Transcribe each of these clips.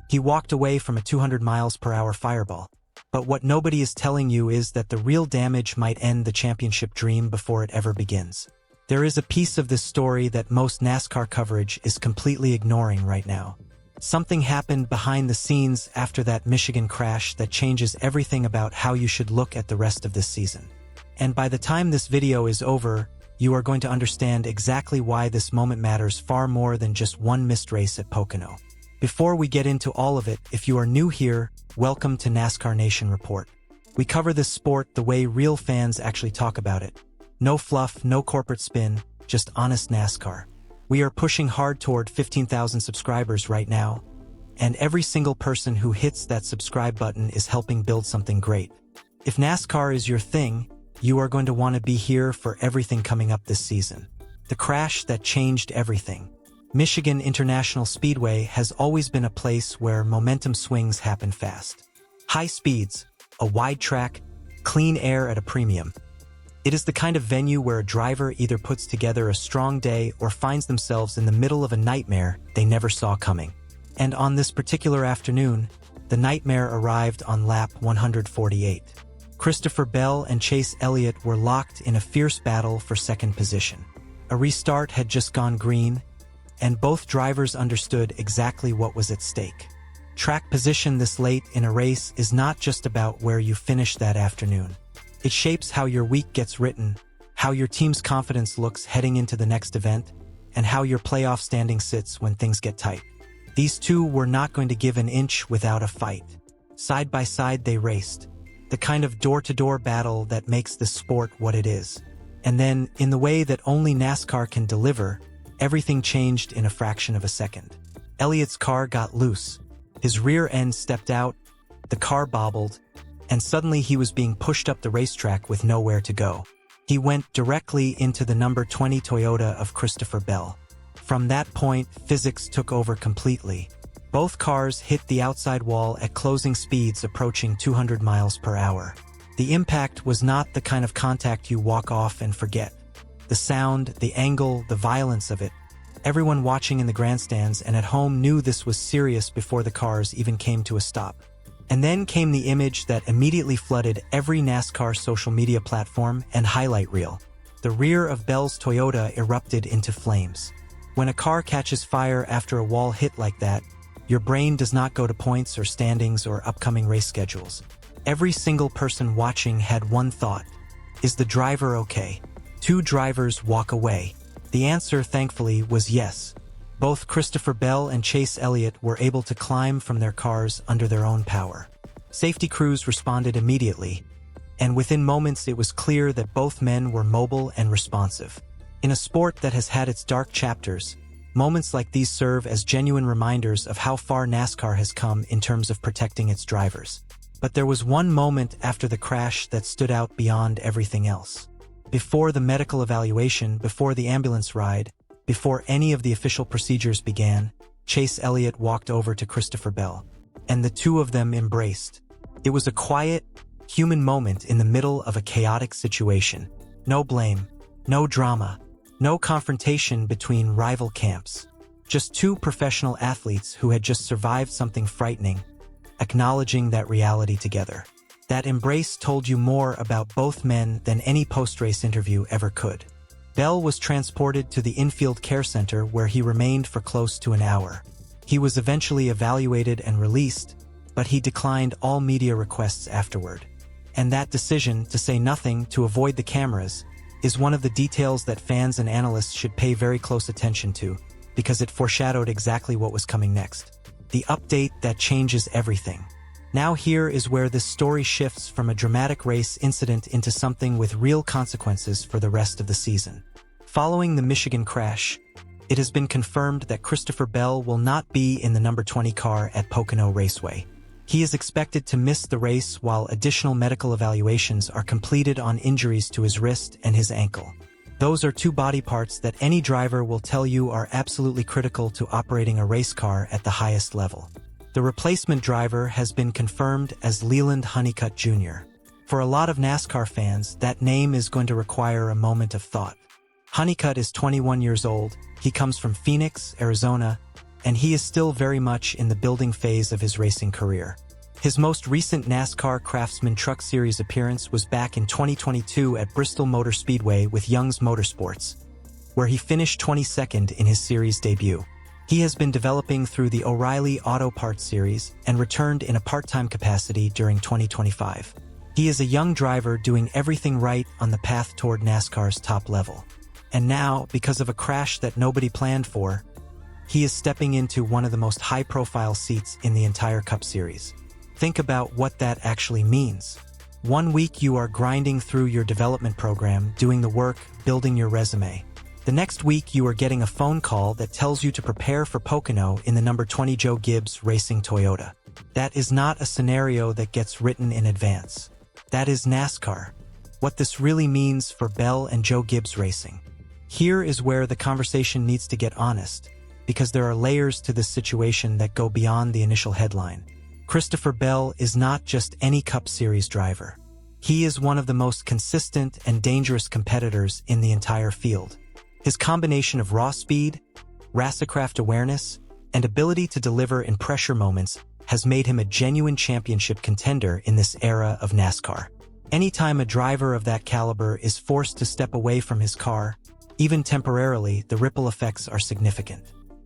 He walked away from a 200 miles per hour fireball. But what nobody is telling you is that the real damage might end the championship dream before it ever begins. There is a piece of this story that most NASCAR coverage is completely ignoring right now. Something happened behind the scenes after that Michigan crash that changes everything about how you should look at the rest of this season. And by the time this video is over, you are going to understand exactly why this moment matters far more than just one missed race at Pocono. Before we get into all of it, if you are new here, welcome to NASCAR Nation Report. We cover this sport the way real fans actually talk about it. No fluff, no corporate spin, just honest NASCAR. We are pushing hard toward 15,000 subscribers right now, and every single person who hits that subscribe button is helping build something great. If NASCAR is your thing, you are going to want to be here for everything coming up this season. The crash that changed everything. Michigan International Speedway has always been a place where momentum swings happen fast. High speeds, a wide track, clean air at a premium. It is the kind of venue where a driver either puts together a strong day or finds themselves in the middle of a nightmare they never saw coming. And on this particular afternoon, the nightmare arrived on lap 148. Christopher Bell and Chase Elliott were locked in a fierce battle for second position. A restart had just gone green, and both drivers understood exactly what was at stake. Track position this late in a race is not just about where you finish that afternoon. It shapes how your week gets written, how your team's confidence looks heading into the next event, and how your playoff standing sits when things get tight. These two were not going to give an inch without a fight. Side by side they raced, the kind of door-to-door battle that makes this sport what it is. And then, in the way that only NASCAR can deliver, everything changed in a fraction of a second. Elliott's car got loose. His rear end stepped out, the car bobbled, and suddenly he was being pushed up the racetrack with nowhere to go. He went directly into the number 20 Toyota of Christopher Bell. From that point, physics took over completely. Both cars hit the outside wall at closing speeds approaching 200 miles per hour. The impact was not the kind of contact you walk off and forget. The sound, the angle, the violence of it. Everyone watching in the grandstands and at home knew this was serious before the cars even came to a stop. And then came the image that immediately flooded every NASCAR social media platform and highlight reel. The rear of Bell's Toyota erupted into flames. When a car catches fire after a wall hit like that, your brain does not go to points or standings or upcoming race schedules. Every single person watching had one thought: is the driver okay? Two drivers walk away. The answer, thankfully, was yes. Both Christopher Bell and Chase Elliott were able to climb from their cars under their own power. Safety crews responded immediately, and within moments it was clear that both men were mobile and responsive. In a sport that has had its dark chapters, moments like these serve as genuine reminders of how far NASCAR has come in terms of protecting its drivers. But there was one moment after the crash that stood out beyond everything else. Before the medical evaluation, before the ambulance ride, before any of the official procedures began, Chase Elliott walked over to Christopher Bell, and the two of them embraced. It was a quiet, human moment in the middle of a chaotic situation. No blame, no drama, no confrontation between rival camps. Just two professional athletes who had just survived something frightening, acknowledging that reality together. That embrace told you more about both men than any post-race interview ever could. Bell was transported to the infield care center where he remained for close to an hour. He was eventually evaluated and released, but he declined all media requests afterward. And that decision to say nothing to avoid the cameras is one of the details that fans and analysts should pay very close attention to, because it foreshadowed exactly what was coming next. The update that changes everything. Now here is where this story shifts from a dramatic race incident into something with real consequences for the rest of the season. Following the Michigan crash, it has been confirmed that Christopher Bell will not be in the number 20 car at Pocono Raceway. He is expected to miss the race while additional medical evaluations are completed on injuries to his wrist and his ankle. Those are two body parts that any driver will tell you are absolutely critical to operating a race car at the highest level. The replacement driver has been confirmed as Leland Honeyut Jr. For a lot of NASCAR fans, that name is going to require a moment of thought. Honeyut is 21 years old, he comes from Phoenix, Arizona, and he is still very much in the building phase of his racing career. His most recent NASCAR Craftsman Truck Series appearance was back in 2022 at Bristol Motor Speedway with Young's Motorsports, where he finished 22nd in his series debut. He has been developing through the O'Reilly Auto Parts Series and returned in a part-time capacity during 2025. He is a young driver doing everything right on the path toward NASCAR's top level. And now, because of a crash that nobody planned for, he is stepping into one of the most high-profile seats in the entire Cup Series. Think about what that actually means. 1 week you are grinding through your development program, doing the work, building your resume. The next week you are getting a phone call that tells you to prepare for Pocono in the number 20 Joe Gibbs Racing Toyota. That is not a scenario that gets written in advance. That is NASCAR. What this really means for Bell and Joe Gibbs Racing. Here is where the conversation needs to get honest, because there are layers to this situation that go beyond the initial headline. Christopher Bell is not just any Cup Series driver. He is one of the most consistent and dangerous competitors in the entire field. His combination of raw speed, racecraft awareness, and ability to deliver in pressure moments has made him a genuine championship contender in this era of NASCAR. Anytime a driver of that caliber is forced to step away from his car, even temporarily, the ripple effects are significant.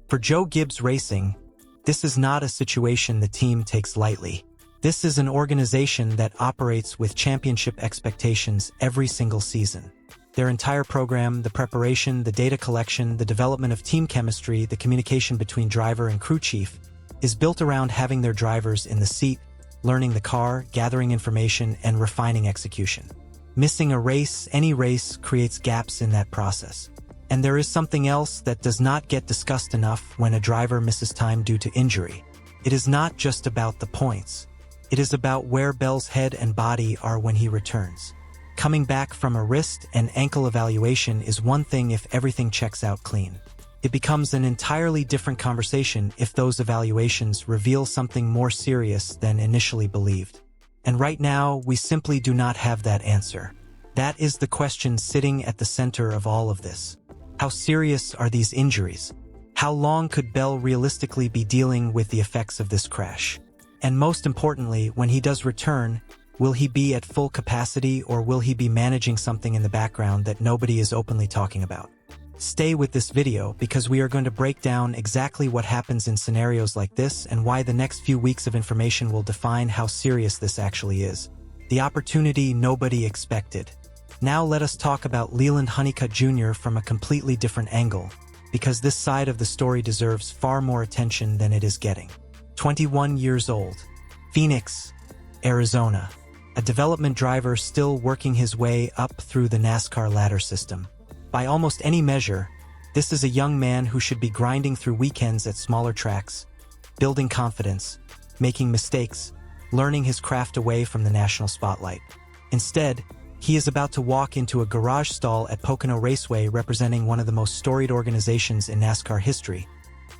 For Joe Gibbs Racing, this is not a situation the team takes lightly. This is an organization that operates with championship expectations every single season. Their entire program, the preparation, the data collection, the development of team chemistry, the communication between driver and crew chief, is built around having their drivers in the seat, learning the car, gathering information, and refining execution. Missing a race, any race, creates gaps in that process. And there is something else that does not get discussed enough when a driver misses time due to injury. It is not just about the points. It is about where Bell's head and body are when he returns. Coming back from a wrist and ankle evaluation is one thing if everything checks out clean. It becomes an entirely different conversation if those evaluations reveal something more serious than initially believed. And right now, we simply do not have that answer. That is the question sitting at the center of all of this. How serious are these injuries? How long could Bell realistically be dealing with the effects of this crash? And most importantly, when he does return, will he be at full capacity or will he be managing something in the background that nobody is openly talking about? Stay with this video because we are going to break down exactly what happens in scenarios like this and why the next few weeks of information will define how serious this actually is. The opportunity nobody expected. Now let us talk about Leland Honeycutt Jr. from a completely different angle, because this side of the story deserves far more attention than it is getting. 21 years old. Phoenix, Arizona. A development driver still working his way up through the NASCAR ladder system. By almost any measure, this is a young man who should be grinding through weekends at smaller tracks, building confidence, making mistakes, learning his craft away from the national spotlight. Instead, he is about to walk into a garage stall at Pocono Raceway representing one of the most storied organizations in NASCAR history,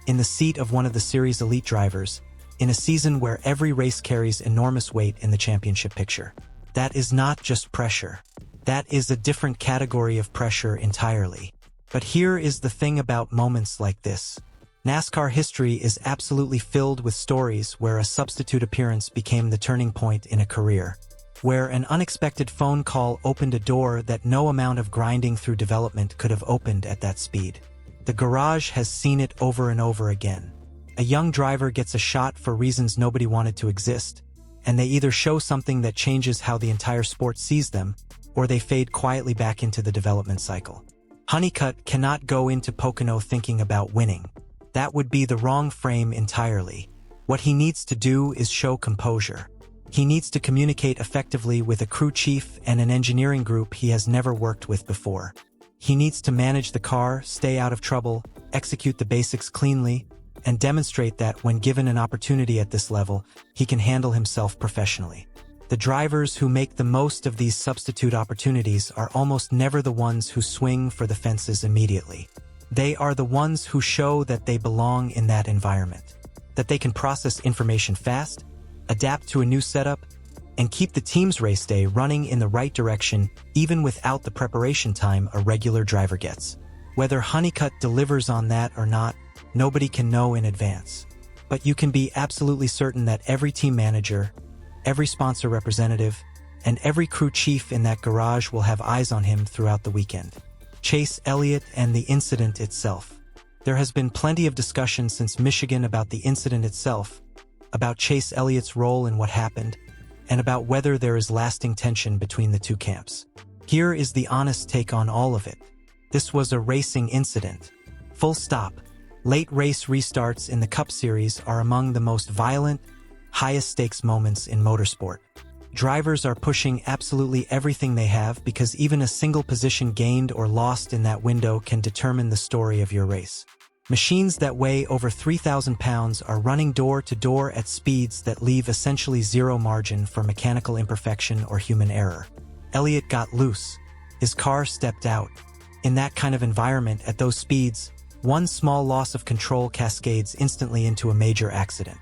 in the seat of one of the series' elite drivers, in a season where every race carries enormous weight in the championship picture. That is not just pressure. That is a different category of pressure entirely. But here is the thing about moments like this. NASCAR history is absolutely filled with stories where a substitute appearance became the turning point in a career, where an unexpected phone call opened a door that no amount of grinding through development could have opened at that speed. The garage has seen it over and over again. A young driver gets a shot for reasons nobody wanted to exist, and they either show something that changes how the entire sport sees them, or they fade quietly back into the development cycle. Honeycutt cannot go into Pocono thinking about winning. That would be the wrong frame entirely. What he needs to do is show composure. He needs to communicate effectively with a crew chief and an engineering group he has never worked with before. He needs to manage the car, stay out of trouble, execute the basics cleanly, and demonstrate that when given an opportunity at this level, he can handle himself professionally. The drivers who make the most of these substitute opportunities are almost never the ones who swing for the fences immediately. They are the ones who show that they belong in that environment, that they can process information fast, adapt to a new setup, and keep the team's race day running in the right direction even without the preparation time a regular driver gets. Whether Honeycutt delivers on that or not, nobody can know in advance. But you can be absolutely certain that every team manager, every sponsor representative, and every crew chief in that garage will have eyes on him throughout the weekend. Chase Elliott and the incident itself. There has been plenty of discussion since Michigan about the incident itself, about Chase Elliott's role in what happened, and about whether there is lasting tension between the two camps. Here is the honest take on all of it. This was a racing incident. Full stop. Late race restarts in the Cup Series are among the most violent, highest-stakes moments in motorsport. Drivers are pushing absolutely everything they have because even a single position gained or lost in that window can determine the story of your race. Machines that weigh over 3,000 pounds are running door to door at speeds that leave essentially zero margin for mechanical imperfection or human error. Elliott got loose. His car stepped out. In that kind of environment, at those speeds, one small loss of control cascades instantly into a major accident.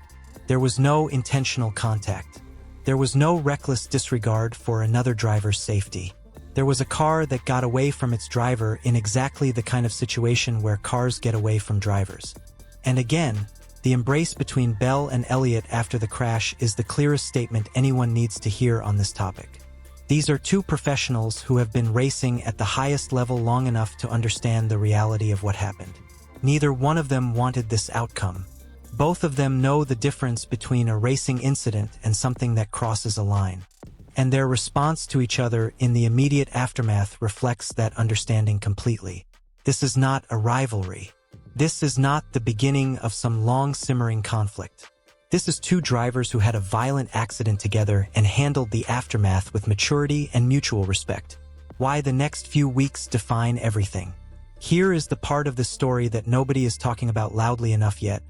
There was no intentional contact. There was no reckless disregard for another driver's safety. There was a car that got away from its driver in exactly the kind of situation where cars get away from drivers. And again, the embrace between Bell and Elliott after the crash is the clearest statement anyone needs to hear on this topic. These are two professionals who have been racing at the highest level long enough to understand the reality of what happened. Neither one of them wanted this outcome. Both of them know the difference between a racing incident and something that crosses a line. And their response to each other in the immediate aftermath reflects that understanding completely. This is not a rivalry. This is not the beginning of some long-simmering conflict. This is two drivers who had a violent accident together and handled the aftermath with maturity and mutual respect. Why the next few weeks define everything. Here is the part of the story that nobody is talking about loudly enough yet.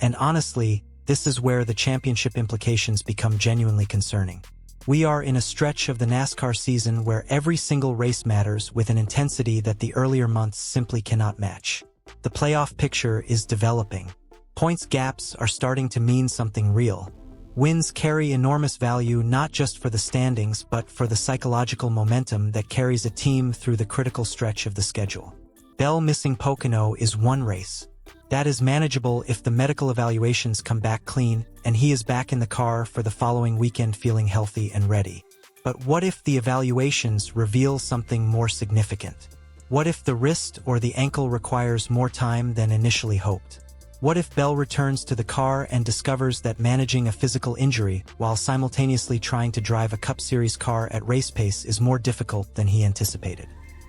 And honestly, this is where the championship implications become genuinely concerning. We are in a stretch of the NASCAR season where every single race matters with an intensity that the earlier months simply cannot match. The playoff picture is developing. Points gaps are starting to mean something real. Wins carry enormous value not just for the standings but for the psychological momentum that carries a team through the critical stretch of the schedule. Bell missing Pocono is one race. That is manageable if the medical evaluations come back clean and he is back in the car for the following weekend feeling healthy and ready. But what if the evaluations reveal something more significant? What if the wrist or the ankle requires more time than initially hoped? What if Bell returns to the car and discovers that managing a physical injury while simultaneously trying to drive a Cup Series car at race pace is more difficult than he anticipated?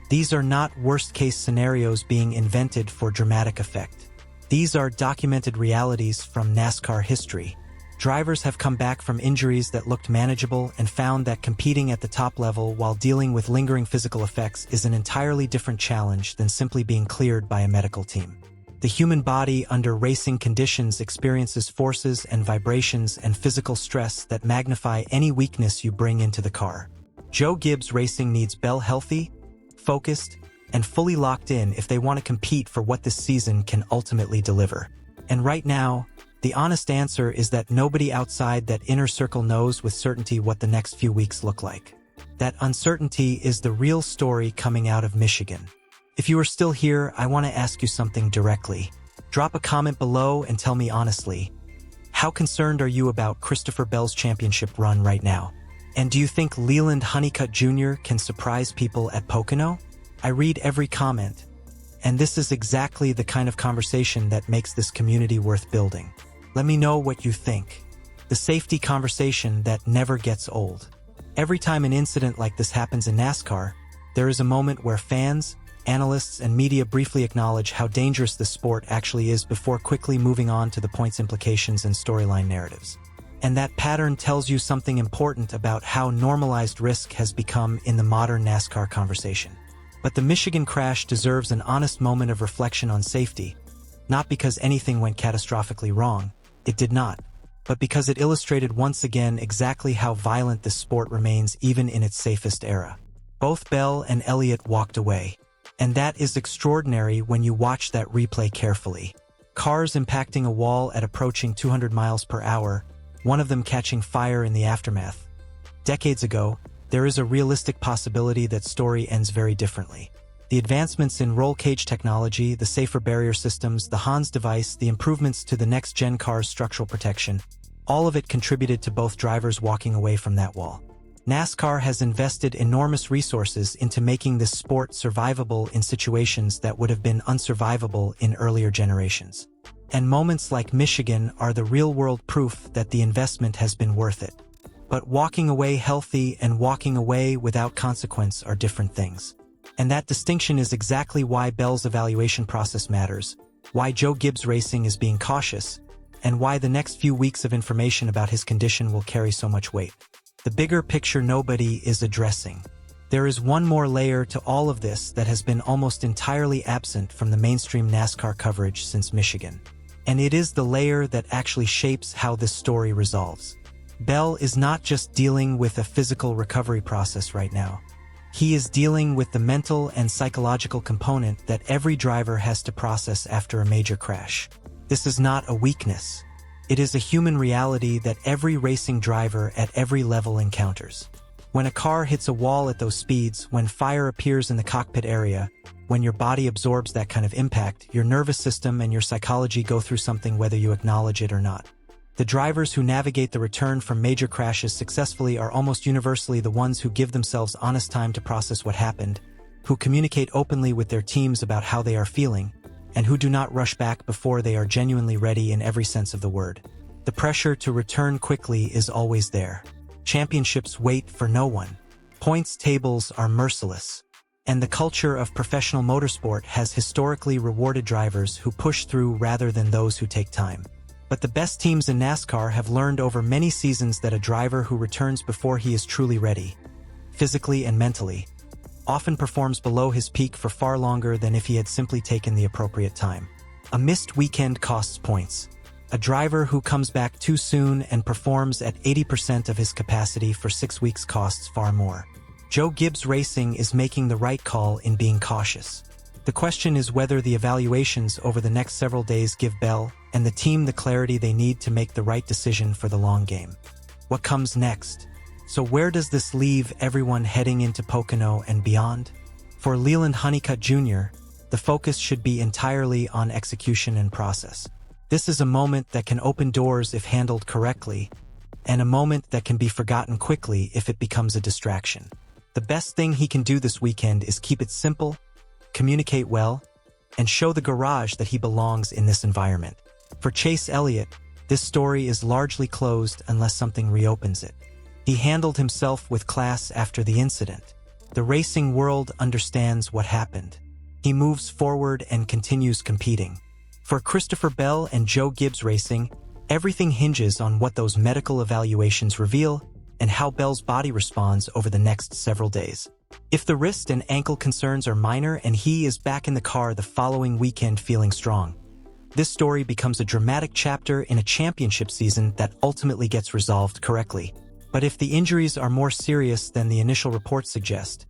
These are not worst-case scenarios being invented for dramatic effect. These are documented realities from NASCAR history. Drivers have come back from injuries that looked manageable and found that competing at the top level while dealing with lingering physical effects is an entirely different challenge than simply being cleared by a medical team. The human body under racing conditions experiences forces and vibrations and physical stress that magnify any weakness you bring into the car. Joe Gibbs Racing needs Bell healthy, focused, and fully locked in if they want to compete for what this season can ultimately deliver. And right now, the honest answer is that nobody outside that inner circle knows with certainty what the next few weeks look like. That uncertainty is the real story coming out of Michigan. If you are still here, I want to ask you something directly. Drop a comment below and tell me honestly, how concerned are you about Christopher Bell's championship run right now? And do you think Leland Honeyut Jr. can surprise people at Pocono? I read every comment, and this is exactly the kind of conversation that makes this community worth building. Let me know what you think. The safety conversation that never gets old. Every time an incident like this happens in NASCAR, there is a moment where fans, analysts, and media briefly acknowledge how dangerous this sport actually is before quickly moving on to the points implications and storyline narratives. And that pattern tells you something important about how normalized risk has become in the modern NASCAR conversation. But the Michigan crash deserves an honest moment of reflection on safety, not because anything went catastrophically wrong, it did not, but because it illustrated once again exactly how violent this sport remains even in its safest era. Both Bell and Elliott walked away, and that is extraordinary when you watch that replay carefully. Cars impacting a wall at approaching 200 miles per hour, one of them catching fire in the aftermath. Decades ago, there is a realistic possibility that story ends very differently. The advancements in roll cage technology, the safer barrier systems, the Hans device, the improvements to the next-gen car's structural protection, all of it contributed to both drivers walking away from that wall. NASCAR has invested enormous resources into making this sport survivable in situations that would have been unsurvivable in earlier generations. And moments like Michigan are the real-world proof that the investment has been worth it. But walking away healthy and walking away without consequence are different things. And that distinction is exactly why Bell's evaluation process matters, why Joe Gibbs Racing is being cautious, and why the next few weeks of information about his condition will carry so much weight. The bigger picture nobody is addressing. There is one more layer to all of this that has been almost entirely absent from the mainstream NASCAR coverage since Michigan. And it is the layer that actually shapes how this story resolves. Bell is not just dealing with a physical recovery process right now. He is dealing with the mental and psychological component that every driver has to process after a major crash. This is not a weakness. It is a human reality that every racing driver at every level encounters. When a car hits a wall at those speeds, when fire appears in the cockpit area, when your body absorbs that kind of impact, your nervous system and your psychology go through something whether you acknowledge it or not. The drivers who navigate the return from major crashes successfully are almost universally the ones who give themselves honest time to process what happened, who communicate openly with their teams about how they are feeling, and who do not rush back before they are genuinely ready in every sense of the word. The pressure to return quickly is always there. Championships wait for no one. Points tables are merciless. And the culture of professional motorsport has historically rewarded drivers who push through rather than those who take time. But the best teams in NASCAR have learned over many seasons that a driver who returns before he is truly ready, physically and mentally, often performs below his peak for far longer than if he had simply taken the appropriate time. A missed weekend costs points. A driver who comes back too soon and performs at 80% of his capacity for 6 weeks costs far more. Joe Gibbs Racing is making the right call in being cautious. The question is whether the evaluations over the next several days give Bell and the team the clarity they need to make the right decision for the long game. What comes next? So where does this leave everyone heading into Pocono and beyond? For Leland Honeyut Jr., the focus should be entirely on execution and process. This is a moment that can open doors if handled correctly, and a moment that can be forgotten quickly if it becomes a distraction. The best thing he can do this weekend is keep it simple, communicate well, and show the garage that he belongs in this environment. For Chase Elliott, this story is largely closed unless something reopens it. He handled himself with class after the incident. The racing world understands what happened. He moves forward and continues competing. For Christopher Bell and Joe Gibbs Racing, everything hinges on what those medical evaluations reveal and how Bell's body responds over the next several days. If the wrist and ankle concerns are minor and he is back in the car the following weekend feeling strong, this story becomes a dramatic chapter in a championship season that ultimately gets resolved correctly. But if the injuries are more serious than the initial reports suggest,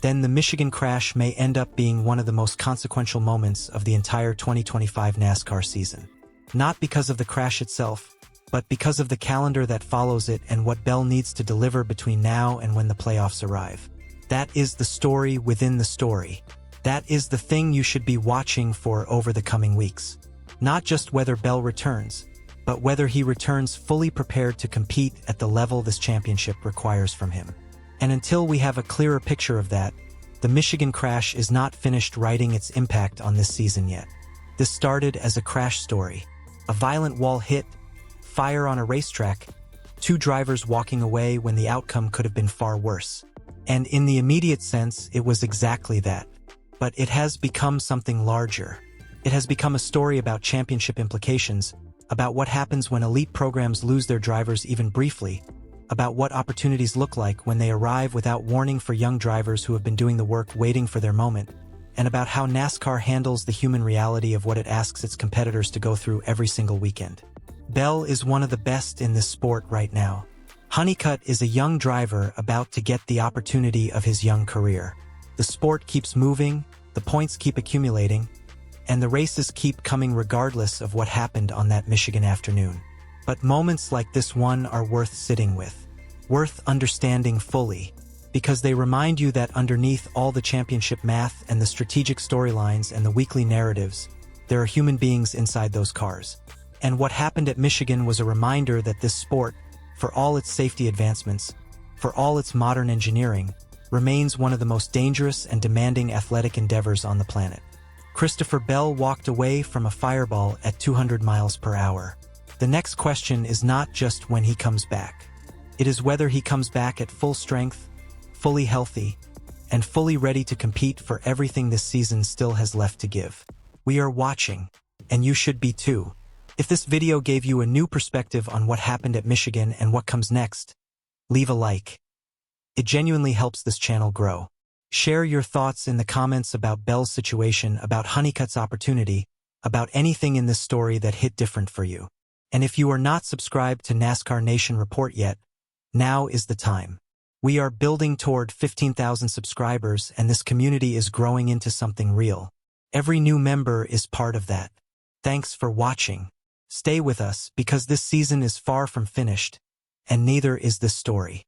then the Michigan crash may end up being one of the most consequential moments of the entire 2025 NASCAR season. Not because of the crash itself, but because of the calendar that follows it and what Bell needs to deliver between now and when the playoffs arrive. That is the story within the story. That is the thing you should be watching for over the coming weeks. Not just whether Bell returns, but whether he returns fully prepared to compete at the level this championship requires from him. And until we have a clearer picture of that, the Michigan crash is not finished writing its impact on this season yet. This started as a crash story. A violent wall hit, fire on a racetrack, 2 drivers walking away when the outcome could have been far worse. And in the immediate sense, it was exactly that. But it has become something larger. It has become a story about championship implications, about what happens when elite programs lose their drivers even briefly, about what opportunities look like when they arrive without warning for young drivers who have been doing the work waiting for their moment, and about how NASCAR handles the human reality of what it asks its competitors to go through every single weekend. Bell is one of the best in this sport right now. Honeyut is a young driver about to get the opportunity of his young career. The sport keeps moving, the points keep accumulating, and the races keep coming regardless of what happened on that Michigan afternoon. But moments like this one are worth sitting with, worth understanding fully, because they remind you that underneath all the championship math and the strategic storylines and the weekly narratives, there are human beings inside those cars. And what happened at Michigan was a reminder that this sport, for all its safety advancements, for all its modern engineering, remains one of the most dangerous and demanding athletic endeavors on the planet. Christopher Bell walked away from a fireball at 200 miles per hour. The next question is not just when he comes back. It is whether he comes back at full strength, fully healthy, and fully ready to compete for everything this season still has left to give. We are watching, and you should be too. If this video gave you a new perspective on what happened at Michigan and what comes next, leave a like. It genuinely helps this channel grow. Share your thoughts in the comments about Bell's situation, about Honeyut's opportunity, about anything in this story that hit different for you. And if you are not subscribed to NASCAR Nation Report yet, now is the time. We are building toward 15,000 subscribers, and this community is growing into something real. Every new member is part of that. Thanks for watching. Stay with us because this season is far from finished, and neither is this story.